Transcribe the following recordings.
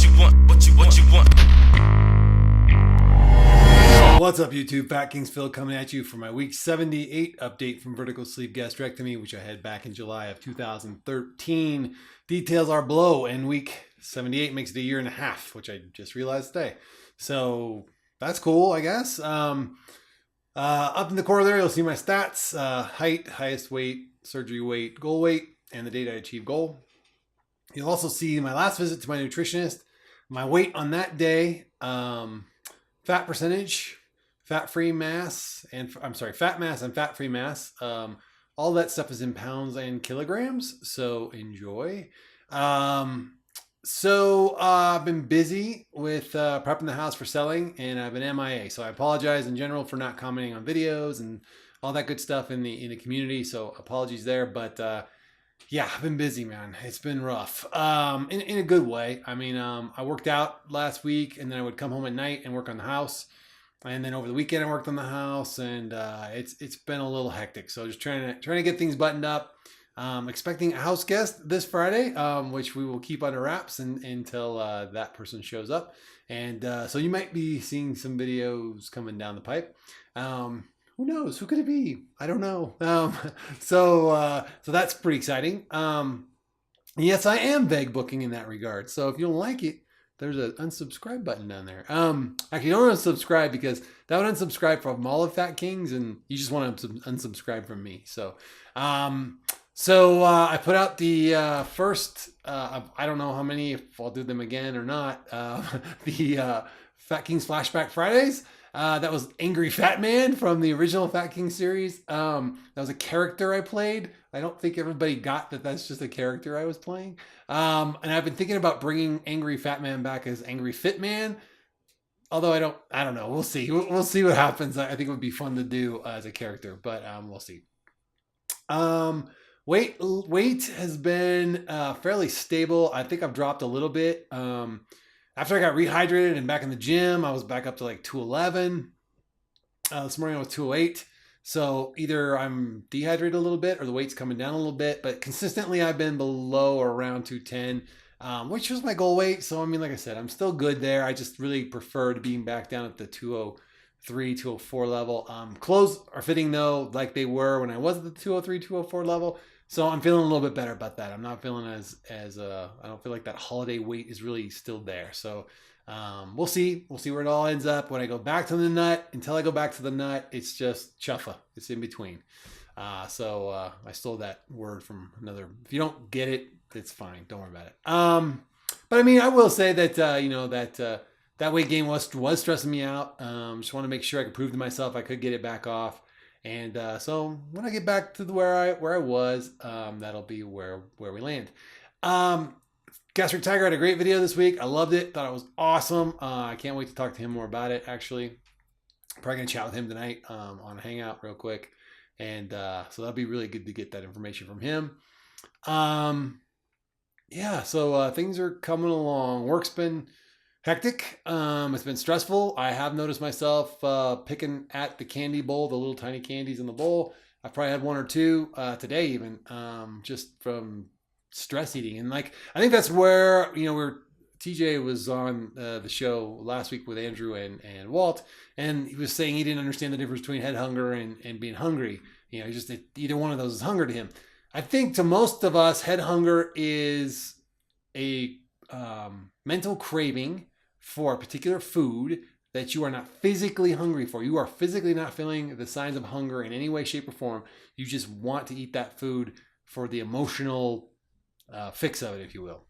What's up, YouTube? FatKings Phil coming at you for my week 78 update from vertical sleeve gastrectomy, which I had back in July of 2013. Details are below, and week 78 makes it a year and a half, which I just realized today. So that's cool, I guess. Up in the corner there, you'll see my stats: height, highest weight, surgery weight, goal weight, and the date I achieved goal. You'll also see my last visit to my nutritionist, my weight on that day, fat percentage, fat-free mass, and fat mass and fat-free mass. All that stuff is in pounds and kilograms, so enjoy. I've been busy with prepping the house for selling, and I've been MIA. So I apologize in general for not commenting on videos and all that good stuff in the community. So apologies there, but yeah, I've been busy, man. It's been rough, in a good way. I mean, I worked out last week, and then I would come home at night and work on the house. And then over the weekend, I worked on the house, and it's been a little hectic. So just trying to get things buttoned up. Expecting a house guest this Friday, which we will keep under wraps until that person shows up. And so you might be seeing some videos coming down the pipe. Who knows? Who could it be? I don't know. So that's pretty exciting. Yes, I am vague booking in that regard. So if you don't like it, there's an unsubscribe button down there. Actually, don't unsubscribe, because that would unsubscribe from all of FatKings, and you just want to unsubscribe from me. So, I put out the first, I don't know how many, if I'll do them again or not, the FatKings Flashback Fridays. That was Angry Fat Man from the original FatKings series. That was a character I played. I don't think everybody got that that's just a character I was playing. And I've been thinking about bringing Angry Fat Man back as Angry Fit Man. Although I don't know. We'll see. We'll see what happens. I think it would be fun to do as a character, but we'll see. Weight has been fairly stable. I think I've dropped a little bit. After I got rehydrated and back in the gym, I was back up to like 211. This morning I was 208. So either I'm dehydrated a little bit or the weight's coming down a little bit, but consistently I've been below or around 210, which was my goal weight. So, I mean, like I said, I'm still good there. I just really prefer to being back down at the 203, 204 level. Clothes are fitting though, like they were when I was at the 203, 204 level. So I'm feeling a little bit better about that. I'm not feeling as I don't feel like that holiday weight is really still there. So we'll see. We'll see where it all ends up. When I go back to the nut, until I go back to the nut, it's just chuffa. It's in between. I stole that word from another. If you don't get it, it's fine. Don't worry about it. But I mean, I will say that that weight gain was stressing me out. Just want to make sure I could prove to myself I could get it back off. And so when I get back to where I was, that'll be where we land. Gastric Tiger had a great video this week. I loved it. Thought it was awesome. I can't wait to talk to him more about it, actually. Probably going to chat with him tonight on a hangout real quick. And so that'll be really good to get that information from him. So things are coming along. Work's been hectic. It's been stressful. I have noticed myself picking at the candy bowl, the little tiny candies in the bowl. I've probably had one or two today even, just from stress eating. And like, I think that's where, TJ was on the show last week with Andrew and Walt, and he was saying he didn't understand the difference between head hunger and being hungry. Just either one of those is hunger to him. I think to most of us, head hunger is a mental craving for a particular food that you are not physically hungry for. You are physically not feeling the signs of hunger in any way, shape, or form. You just want to eat that food for the emotional fix of it, if you will.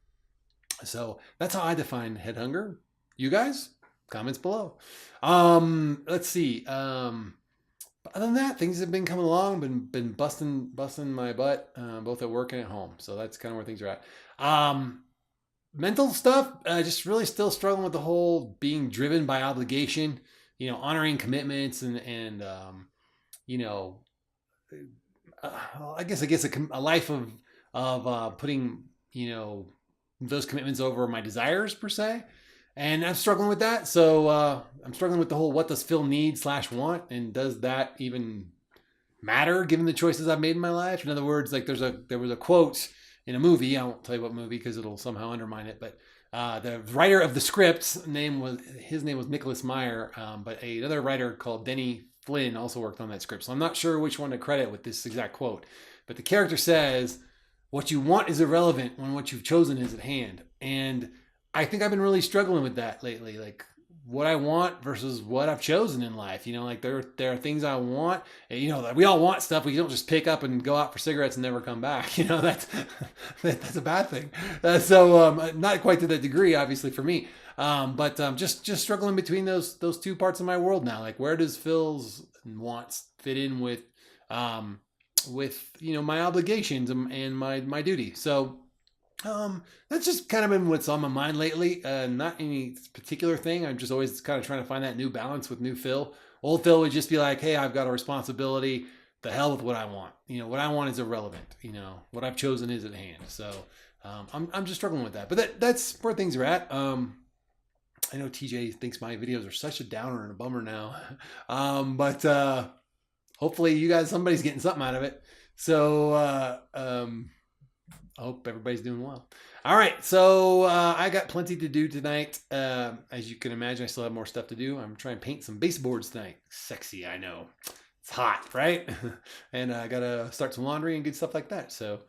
So that's how I define head hunger. You guys? Comments below. Let's see. Other than that, things have been coming along. Been busting my butt, both at work and at home. So that's kind of where things are at. Mental stuff, just really still struggling with the whole being driven by obligation, honoring commitments and I guess a life of putting, those commitments over my desires per se. And I'm struggling with that. So I'm struggling with the whole what does Phil need / want, and does that even matter given the choices I've made in my life? In other words, like there was a quote in a movie. I won't tell you what movie because it'll somehow undermine it. But The writer of the scripts his name was Nicholas Meyer, but another writer called Denny Flynn also worked on that script. So I'm not sure which one to credit with this exact quote, but the character says, "What you want is irrelevant when what you've chosen is at hand." And I think I've been really struggling with that lately, like what I want versus what I've chosen in life. Like there are things I want. That we all want stuff. We don't just pick up and go out for cigarettes and never come back. That's a bad thing. Not quite to that degree, obviously for me. But just struggling between those two parts of my world now. Like where does Phil's wants fit in with my obligations and my duty? So that's just kind of been what's on my mind lately. Not any particular thing. I'm just always kind of trying to find that new balance with new Phil. Old Phil would just be like, "Hey, I've got a responsibility. The hell with what I want. What I want is irrelevant. What I've chosen is at hand." So I'm just struggling with that. But that's where things are at. I know TJ thinks my videos are such a downer and a bummer now, but hopefully somebody's getting something out of it. So I hope everybody's doing well. All right, so I got plenty to do tonight. As you can imagine, I still have more stuff to do. I'm trying to paint some baseboards tonight. Sexy, I know. It's hot, right? And I got to start some laundry and good stuff like that. So,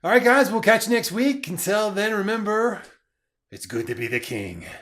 all right, guys, we'll catch you next week. Until then, remember, it's good to be the king.